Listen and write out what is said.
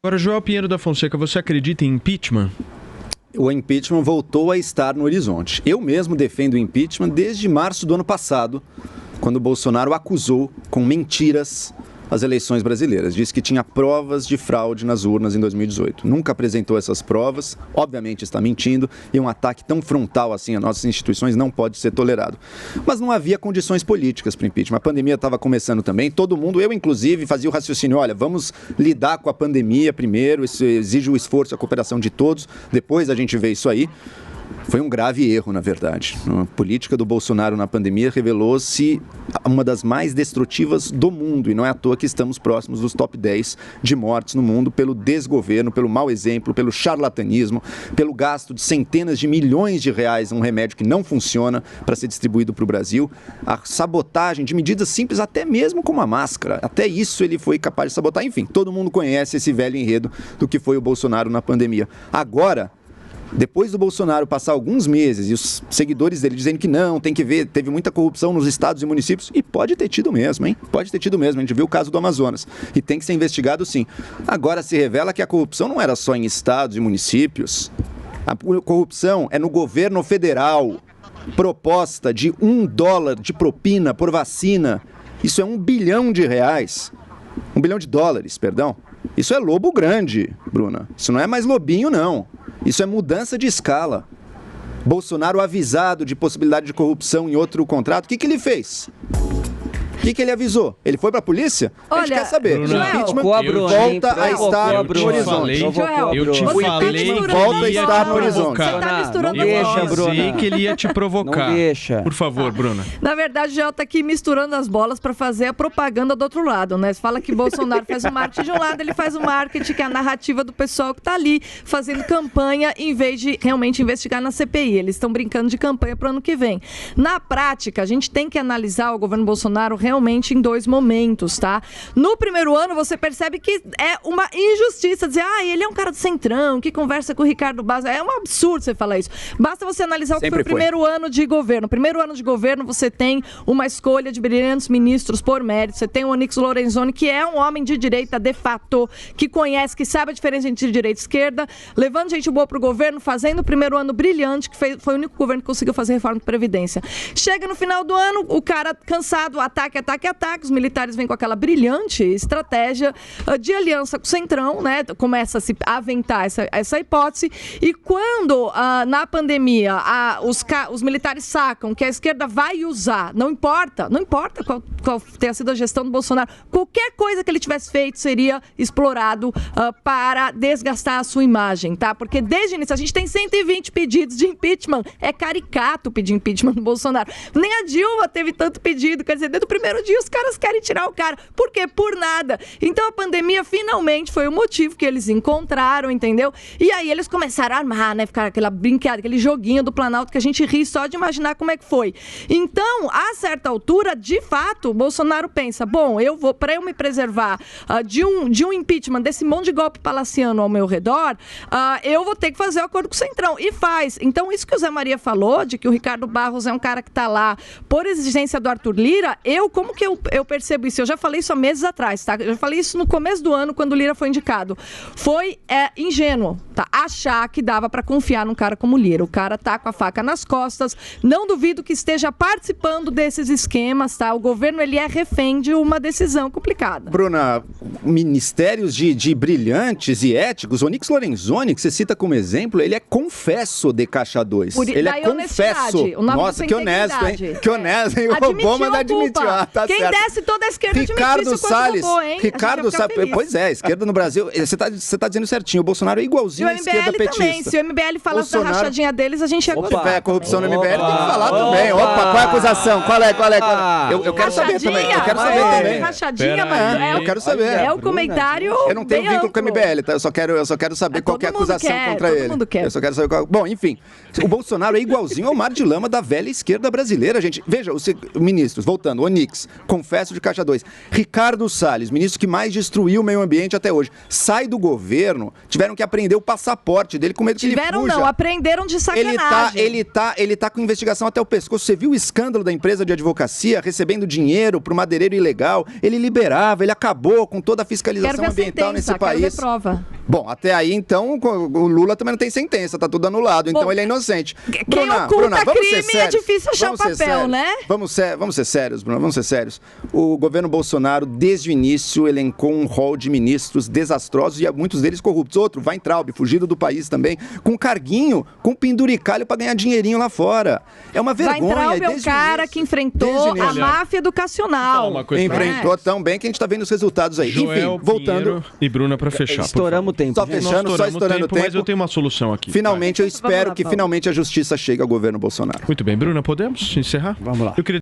Agora, Joel Pinheiro da Fonseca, você acredita em impeachment? O impeachment voltou a estar no horizonte. Eu mesmo defendo o impeachment desde março do ano passado, quando o Bolsonaro acusou com mentiras as eleições brasileiras. Disse que tinha provas de fraude nas urnas em 2018. Nunca apresentou essas provas, obviamente está mentindo, e um ataque tão frontal assim às nossas instituições não pode ser tolerado. Mas não havia condições políticas para o impeachment. A pandemia estava começando também, todo mundo, eu inclusive, fazia o raciocínio, olha, vamos lidar com a pandemia primeiro, isso exige o esforço, a cooperação de todos, depois a gente vê isso aí. Foi um grave erro, na verdade. A política do Bolsonaro na pandemia revelou-se uma das mais destrutivas do mundo, e não é à toa que estamos próximos dos top 10 de mortes no mundo pelo desgoverno, pelo mau exemplo, pelo charlatanismo, pelo gasto de centenas de milhões de reais em um remédio que não funciona para ser distribuído para o Brasil, a sabotagem de medidas simples, até mesmo como a máscara. Até isso ele foi capaz de sabotar. Enfim, todo mundo conhece esse velho enredo do que foi o Bolsonaro na pandemia. Agora, depois do Bolsonaro passar alguns meses e os seguidores dele dizendo que não, tem que ver, teve muita corrupção nos estados e municípios, e pode ter tido mesmo, hein? Pode ter tido mesmo, a gente viu o caso do Amazonas, e tem que ser investigado sim. Agora se revela que a corrupção não era só em estados e municípios, a corrupção é no governo federal, proposta de $1 de propina por vacina, isso é R$1 bilhão, $1 bilhão, perdão. Isso é lobo grande, Bruna, isso não é mais lobinho não. Isso é mudança de escala. Bolsonaro avisado de possibilidade de corrupção em outro contrato, o que ele fez? O que ele avisou? Ele foi para a polícia? Olha, a gente quer saber. Joel, o impeachment volta a estar no horizonte. Eu te falei que volta a estar no horizonte. Você tá misturando eu as bolas. avisei que ele ia te provocar. Não deixa. Por favor, Bruna. Na verdade, o Joel tá aqui misturando as bolas para fazer a propaganda do outro lado, né? Você fala que Bolsonaro faz o marketing de um lado, ele faz o marketing, que é a narrativa do pessoal que tá ali fazendo campanha, em vez de realmente investigar na CPI. Eles estão brincando de campanha pro ano que vem. Na prática, a gente tem que analisar o governo Bolsonaro realmente em dois momentos, tá? No primeiro ano, você percebe que é uma injustiça dizer, ele é um cara do centrão, que conversa com o Ricardo Barros. É um absurdo você falar isso. Basta você analisar o que foi o primeiro ano de governo. Primeiro ano de governo, você tem uma escolha de brilhantes ministros por mérito. Você tem o Onyx Lorenzoni, que é um homem de direita de fato, que conhece, que sabe a diferença entre direita e esquerda, levando gente boa pro governo, fazendo o primeiro ano brilhante, que foi o único governo que conseguiu fazer reforma de Previdência. Chega no final do ano, o cara cansado, ataque, os militares vêm com aquela brilhante estratégia de aliança com o Centrão, né? Começa a se aventar essa hipótese, e quando na pandemia os militares sacam que a esquerda vai usar, não importa qual tenha sido a gestão do Bolsonaro, qualquer coisa que ele tivesse feito seria explorado para desgastar a sua imagem, tá? Porque desde o início a gente tem 120 pedidos de impeachment, é caricato pedir impeachment do Bolsonaro. Nem a Dilma teve tanto pedido, quer dizer, desde o primeiro dia os caras querem tirar o cara. Por quê? Por nada. Então a pandemia finalmente foi o motivo que eles encontraram, entendeu? E aí eles começaram a armar, né? Ficar aquela brincadeira, aquele joguinho do Planalto que a gente ri só de imaginar como é que foi. Então, a certa altura, de fato, o Bolsonaro pensa, bom, para eu me preservar de um impeachment, desse monte de golpe palaciano ao meu redor, eu vou ter que fazer o acordo com o Centrão. E faz. Então, isso que o Zé Maria falou, de que o Ricardo Barros é um cara que tá lá por exigência do Arthur Lira, como que eu percebo isso? Eu já falei isso há meses atrás, tá? Eu já falei isso no começo do ano, quando o Lira foi indicado. Foi ingênuo, tá? Achar que dava para confiar num cara como o Lira. O cara tá com a faca nas costas. Não duvido que esteja participando desses esquemas, tá? O governo, ele é refém de uma decisão complicada. Bruna, ministérios de brilhantes e éticos, Onyx Lorenzoni, que você cita como exemplo, ele é confesso de Caixa 2. Ele é confesso. Nossa, que honesto, hein? Que honesto, hein? O Obama admitiu. Tá Quem certo. desce toda a esquerda Ricardo Salles, roubou, hein? Ricardo Salles, pois é, a esquerda no Brasil, você tá dizendo certinho, o Bolsonaro é igualzinho à esquerda petista. Também, se o MBL falasse da rachadinha deles, a gente ia gostar. Se tiver corrupção no MBL, tem que falar também. Opa, qual é a acusação? Qual é? Eu quero saber também. Eu quero saber também. Rachadinha, mas eu quero saber. É o comentário. Eu não tenho vínculo com o MBL, tá? Eu só quero saber qual é a acusação contra ele. Eu só quero saber qual. Bom, enfim, o Bolsonaro é igualzinho ao mar de lama da velha esquerda brasileira, gente. Veja, os ministros, voltando, Onyx, confesso de Caixa 2. Ricardo Salles, ministro que mais destruiu o meio ambiente até hoje, sai do governo, tiveram que aprender o passaporte dele com medo que ele fuja. Não, aprenderam de sacanagem. Ele tá com investigação até o pescoço. Você viu o escândalo da empresa de advocacia recebendo dinheiro para o madeireiro ilegal? Ele liberava, ele acabou com toda a fiscalização ambiental nesse país. Quero ver prova. Bom, até aí, então, o Lula também não tem sentença, tá tudo anulado, então Bom, ele é inocente. Quem oculta crime é difícil achar o papel, né? Vamos ser sérios, Bruna, vamos ser sérios. O governo Bolsonaro, desde o início, elencou um rol de ministros desastrosos e muitos deles corruptos. Outro, Weintraub, fugido do país também, com carguinho, com penduricalho para ganhar dinheirinho lá fora. É uma vergonha. Weintraub é o cara que enfrentou a máfia educacional. Enfrentou tão bem que a gente tá vendo os resultados aí. Joel, enfim, voltando... Pinheiro e Bruna para fechar. Estouramos o tempo. Só fechando, só estourando o tempo. Mas eu tenho uma solução aqui. Finalmente, eu espero que finalmente a justiça chegue ao governo Bolsonaro. Muito bem, Bruna, podemos encerrar? Vamos lá. Eu queria